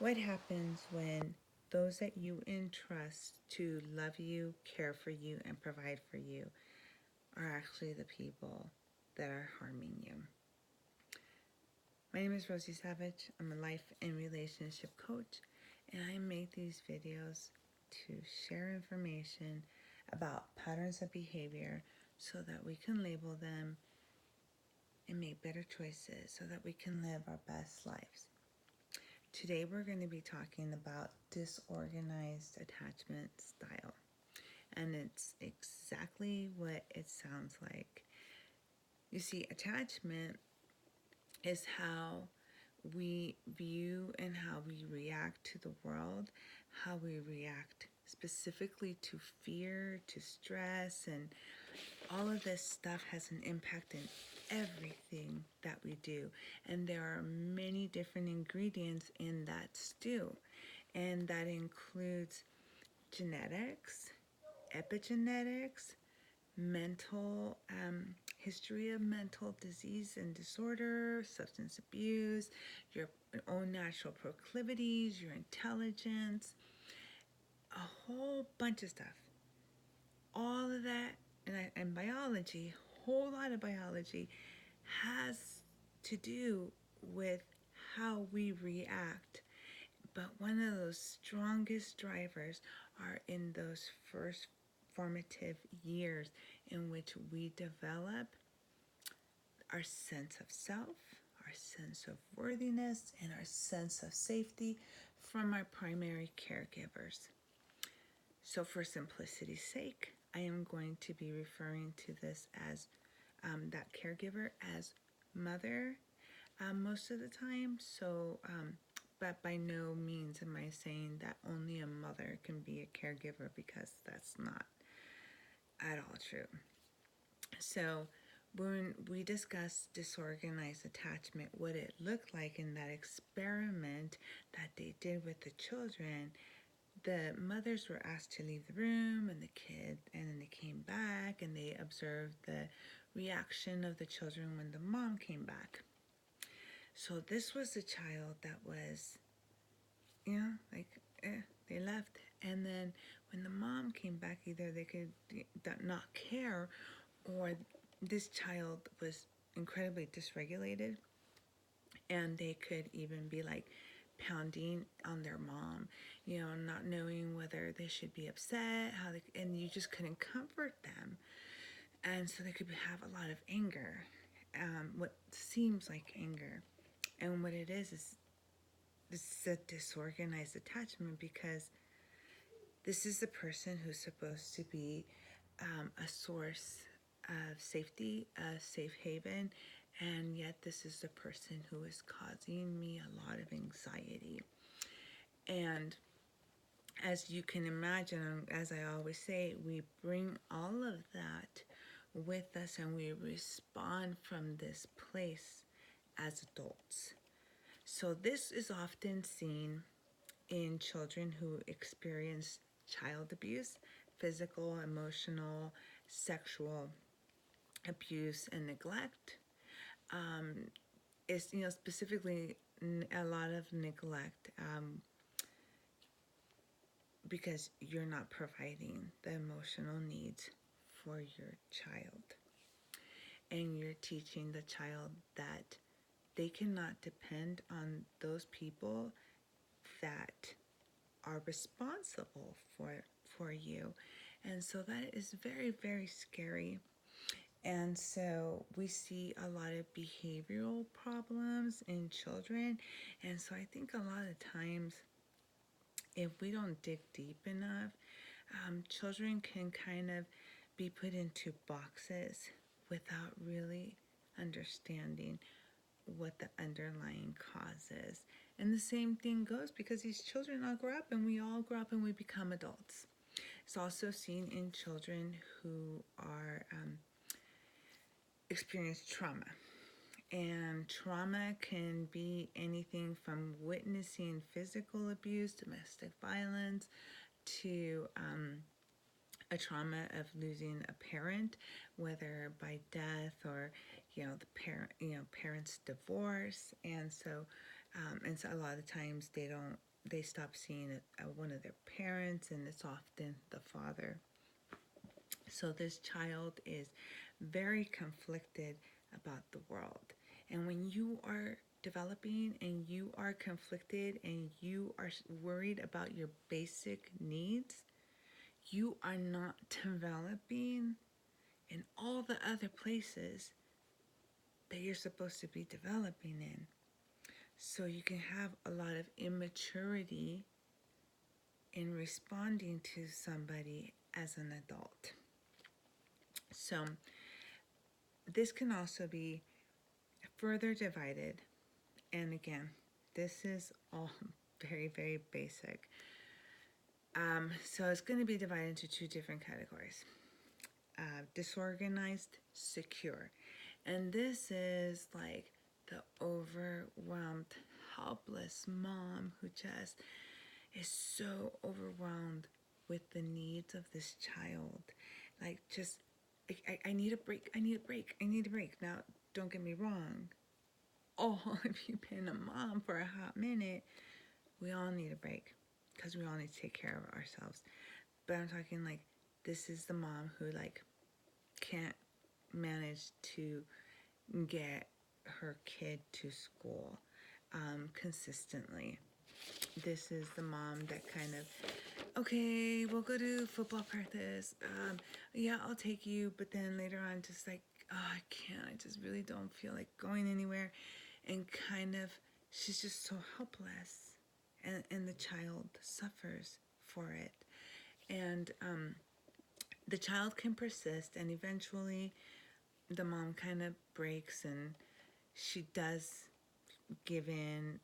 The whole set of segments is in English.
What happens when those that you entrust to love you, care for you, and provide for you are actually the people that are harming you? My name is Rosie Savage. I'm a life and relationship coach, and I make these videos to share information about patterns of behavior so that we can label them and make better choices so that we can live our best lives. Today we're going to be talking about disorganized attachment style. And it's exactly what it sounds like. You see, attachment is how we view and how we react to the world, how we react specifically to fear, to stress, and all of this stuff has an impact in everything that we do. And there are many different ingredients in that stew, and that includes genetics, epigenetics, mental history of mental disease and disorder, substance abuse, your own natural proclivities, your intelligence, a whole bunch of stuff. All of that, and biology, whole lot of biology, has to do with how we react. But one of those strongest drivers are in those first formative years in which we develop our sense of self, our sense of worthiness, and our sense of safety from our primary caregivers. So for simplicity's sake, I am going to be referring to this as that caregiver as mother most of the time. But by no means am I saying that only a mother can be a caregiver, because that's not at all true. So when we discuss disorganized attachment, what it looked like in that experiment that they did with the children, the mothers were asked to leave the room and then they came back and they observed the reaction of the children when the mom came back. So this was a child that was, they left. And then when the mom came back, either they could not care, or this child was incredibly dysregulated, and they could even be like pounding on their mom, not knowing whether they should be upset, and you just couldn't comfort them. And so they could have a lot of anger, what seems like anger. And what it is this is a disorganized attachment, because this is the person who's supposed to be a source of safety, a safe haven, and yet this is the person who is causing me a lot of anxiety. And as you can imagine, as I always say, we bring all of that with us and we respond from this place as adults. So this is often seen in children who experience child abuse, physical, emotional, sexual abuse, and neglect. Is specifically a lot of neglect, because you're not providing the emotional needs for your child, and you're teaching the child that they cannot depend on those people that are responsible for you. And so that is very, very scary. And so we see a lot of behavioral problems in children. And so I think a lot of times, if we don't dig deep enough, children can kind of be put into boxes without really understanding what the underlying cause is. And the same thing goes because these children all grow up, and we all grow up and we become adults. It's also seen in children who are experience trauma. And trauma can be anything from witnessing physical abuse, domestic violence, to a trauma of losing a parent, whether by death or the parent's divorce. And so a lot of times they don't they stop seeing one of their parents, and it's often the father. So this child is very conflicted about the world. And when you are developing and you are conflicted and you are worried about your basic needs, you are not developing in all the other places that you're supposed to be developing in. So you can have a lot of immaturity in responding to somebody as an adult. So this can also be further divided. And again, this is all very, very basic. So it's going to be divided into two different categories. Disorganized, secure. And this is like the overwhelmed, helpless mom who just is so overwhelmed with the needs of this child. Like, just, I need a break, I need a break, I need a break. Now, don't get me wrong. Oh, if you've been a mom for a hot minute, we all need a break because we all need to take care of ourselves. But I'm talking like, this is the mom who like can't manage to get her kid to school consistently. This is the mom that kind of, okay, we'll go to football practice. Yeah, I'll take you. But then later on, just like, oh, I can't. I just really don't feel like going anywhere. And kind of, she's just so helpless. And the child suffers for it. And the child can persist, and eventually the mom kind of breaks, and she does give in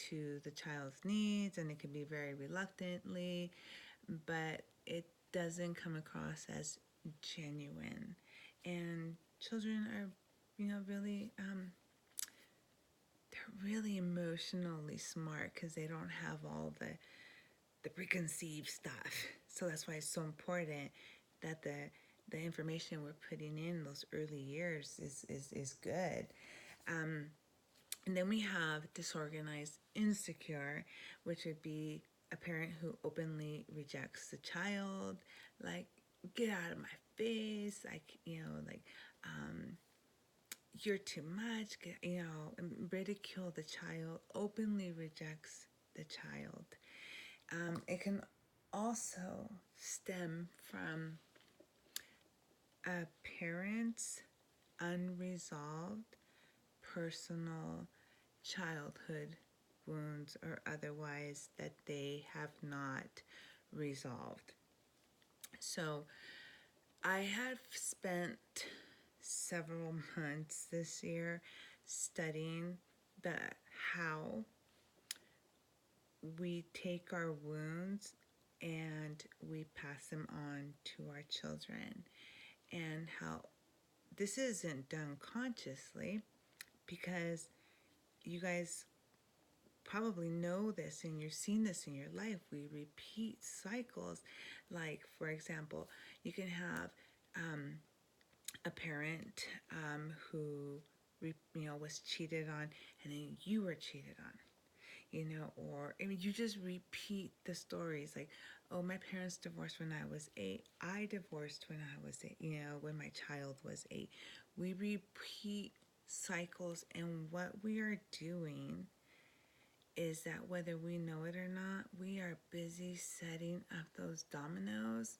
to the child's needs, and it can be very reluctantly, but it doesn't come across as genuine. And children are, really, they're really emotionally smart because they don't have all the preconceived stuff. So that's why it's so important that the information we're putting in those early years is good. And then we have disorganized insecure, which would be a parent who openly rejects the child, like, get out of my face, like, you're too much, ridicule the child, openly rejects the child. It can also stem from a parent's unresolved personal childhood wounds or otherwise that they have not resolved. So I have spent several months this year studying how we take our wounds and we pass them on to our children, and how this isn't done consciously, because you guys probably know this and you've seen this in your life. We repeat cycles. Like, for example, you can have a parent who was cheated on, and then you were cheated on. Or you just repeat the stories like, oh, my parents divorced when I was 8. I divorced when I was 8, when my child was 8. We repeat cycles, and what we are doing is that whether we know it or not, we are busy setting up those dominoes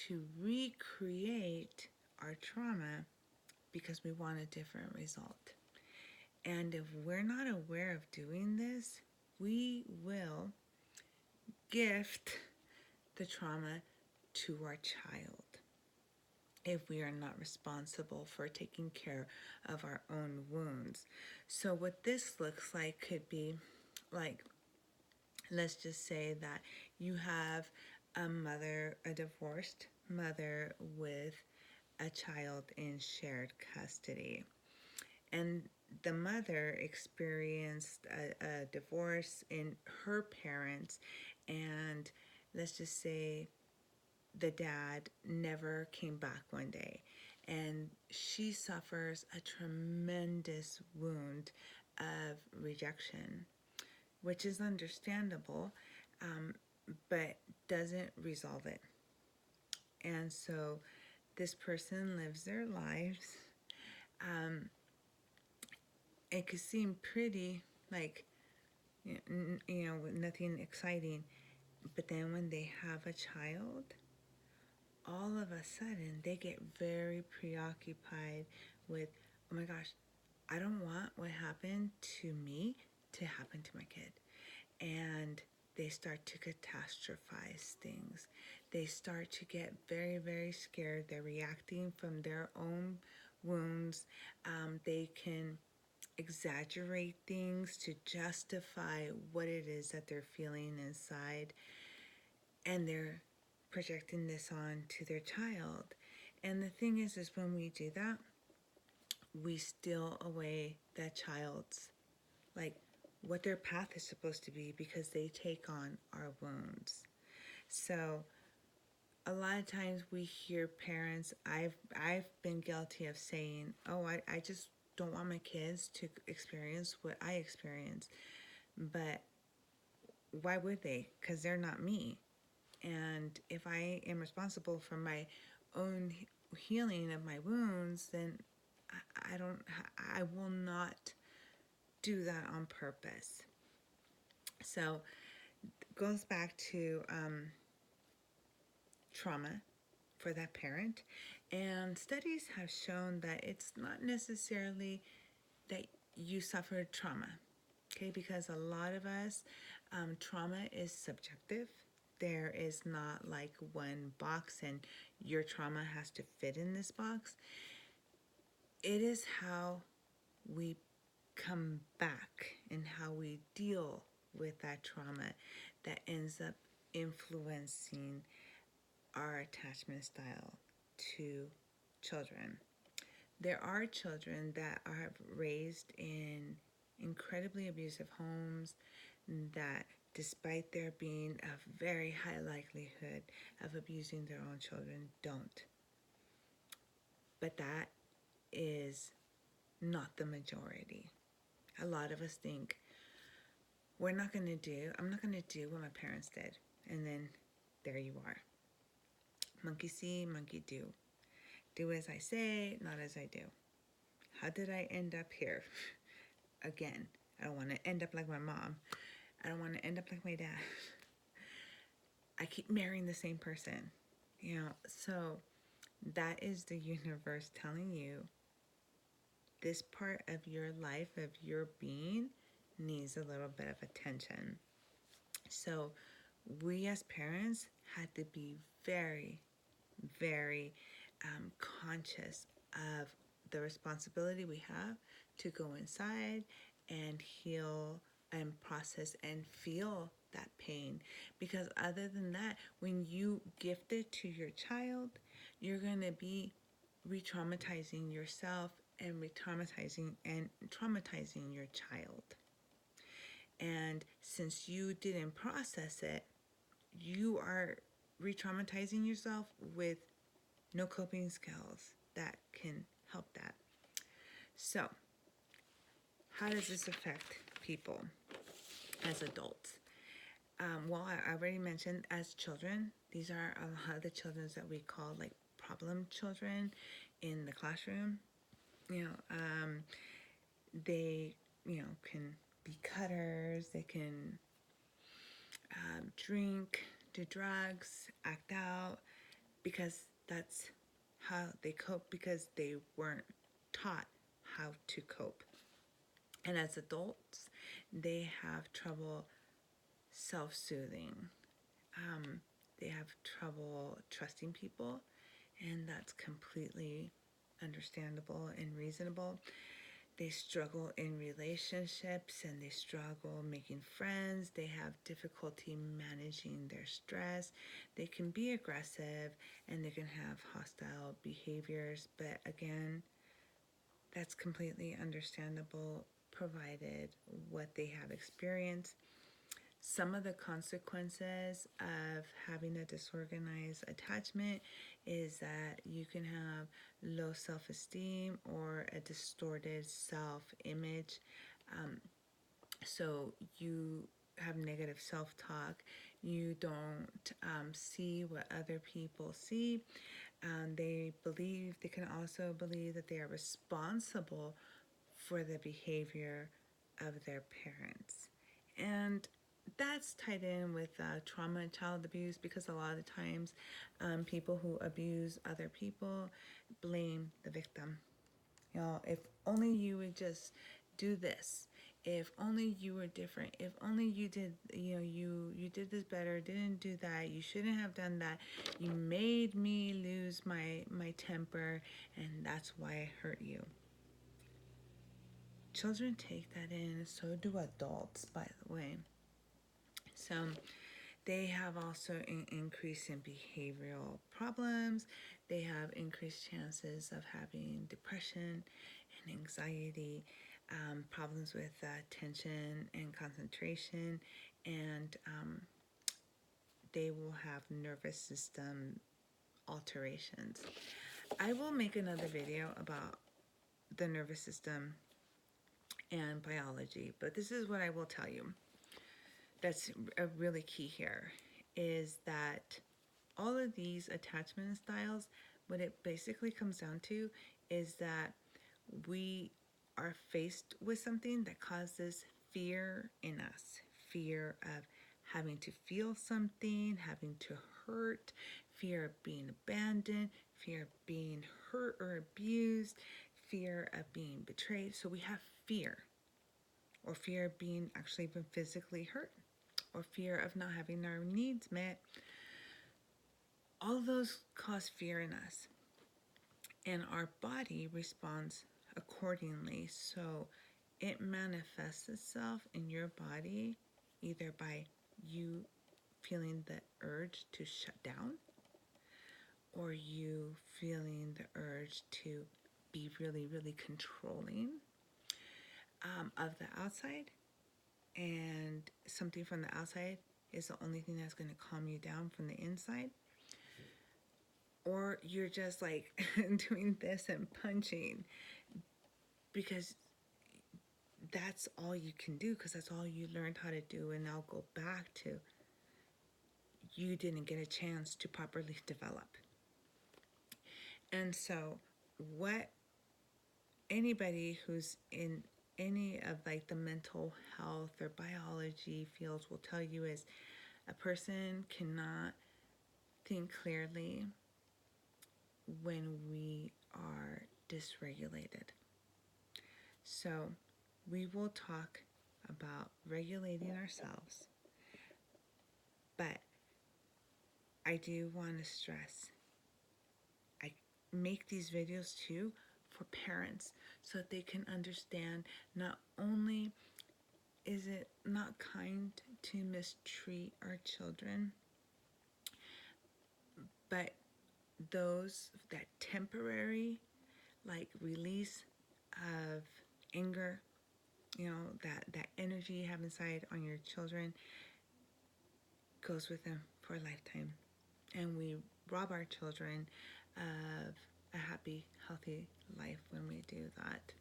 to recreate our trauma because we want a different result. And if we're not aware of doing this, we will gift the trauma to our child if we are not responsible for taking care of our own wounds. So what this looks like could be like, let's just say that you have a divorced mother with a child in shared custody. And the mother experienced a divorce in her parents, and let's just say the dad never came back one day, and she suffers a tremendous wound of rejection. which is understandable, um, but doesn't resolve it. And so this person lives their lives. Um, it could seem pretty, like, with nothing exciting, but then when they have a child, all of a sudden they get very preoccupied with, oh my gosh, I don't want what happened to me to happen to my kid. And they start to catastrophize things. They start to get very, very scared. They're reacting from their own wounds. They can exaggerate things to justify what it is that they're feeling inside. And they're projecting this on to their child. And the thing is when we do that, we steal away that child's, like, what their path is supposed to be, because they take on our wounds. So a lot of times we hear parents, I've been guilty of saying, oh, I just don't want my kids to experience what I experienced. But why would they? Because they're not me. And if I am responsible for my own healing of my wounds, then I don't, I will not do that on purpose. So it goes back to trauma for that parent. And studies have shown that it's not necessarily that you suffered trauma, okay? Because a lot of us, trauma is subjective. There is not like one box and your trauma has to fit in this box. It is how we come back and how we deal with that trauma that ends up influencing our attachment style to children. There are children that are raised in incredibly abusive homes that, despite there being a very high likelihood of abusing their own children, don't. But that is not the majority. A lot of us think, I'm not going to do what my parents did. And then there you are. Monkey see, monkey do. Do as I say, not as I do. How did I end up here? Again, I don't want to end up like my mom. I don't want to end up like my dad. I keep marrying the same person. So that is the universe telling you this part of your life, of your being, needs a little bit of attention. So we as parents had to be very, very conscious of the responsibility we have to go inside and heal and process and feel that pain. Because other than that, when you gift it to your child, you're going to be re-traumatizing yourself and re-traumatizing and traumatizing your child. And since you didn't process it, you are re-traumatizing yourself with no coping skills that can help that. So, how does this affect people as adults? Well, I already mentioned as children, these are a lot of the children that we call like problem children in the classroom. They, can be cutters, they can drink, do drugs, act out, because that's how they cope, because they weren't taught how to cope. And as adults, they have trouble self-soothing. They have trouble trusting people, and that's completely understandable and reasonable. They struggle in relationships and they struggle making friends. They have difficulty managing their stress. They can be aggressive and they can have hostile behaviors, but again, that's completely understandable provided what they have experienced. Some of the consequences of having a disorganized attachment is that you can have low self-esteem or a distorted self-image. So you have negative self-talk. You don't see what other people see. They can also believe that they are responsible for the behavior of their parents. And that's tied in with trauma and child abuse, because a lot of times people who abuse other people blame the victim. You know, if only you would just do this. If only you were different. If only you did, you did this better, didn't do that. You shouldn't have done that. You made me lose my temper, and that's why I hurt you. Children take that in, so do adults, by the way. So they have also an increase in behavioral problems. They have increased chances of having depression and anxiety, problems with attention and concentration, and they will have nervous system alterations. I will make another video about the nervous system and biology, but this is what I will tell you that's a really key here, is that all of these attachment styles, what it basically comes down to is that we are faced with something that causes fear in us. Fear of having to feel something, having to hurt, fear of being abandoned, fear of being hurt or abused, fear of being betrayed. So we have fear, or fear of being actually even physically hurt, or fear of not having our needs met. All of those cause fear in us, and our body responds accordingly. So it manifests itself in your body either by you feeling the urge to shut down, or you feeling the urge to be really, really controlling of the outside, and something from the outside is the only thing that's going to calm you down from the inside. Or you're just like doing this and punching because that's all you can do, because that's all you learned how to do. And I'll go back to, you didn't get a chance to properly develop. And so what anybody who's in any of like the mental health or biology fields will tell you is a person cannot think clearly when we are dysregulated. So we will talk about regulating ourselves, but I do want to stress, I make these videos too for parents so that they can understand not only is it not kind to mistreat our children, but that temporary like release of anger, that energy you have inside on your children goes with them for a lifetime. And we rob our children of a happy, healthy life when we do that.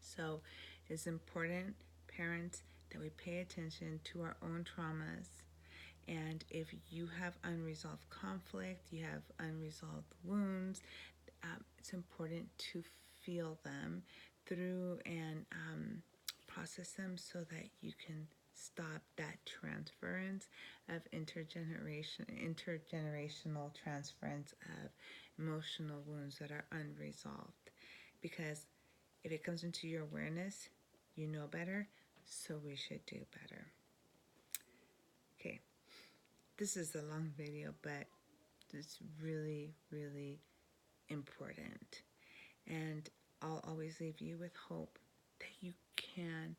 So it's important, parents, that we pay attention to our own traumas. And if you have unresolved conflict, you have unresolved wounds, it's important to feel them through and process them so that you can stop that transference of intergenerational transference of emotional wounds that are unresolved. Because if it comes into your awareness, you know better, so we should do better. Okay, this is a long video, but it's really, really important. And I'll always leave you with hope that you can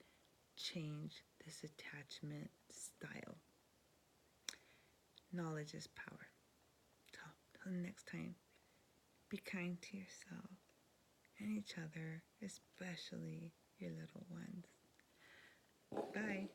change this attachment style. Knowledge is power. So, till next time, be kind to yourself and each other, especially your little ones. Bye.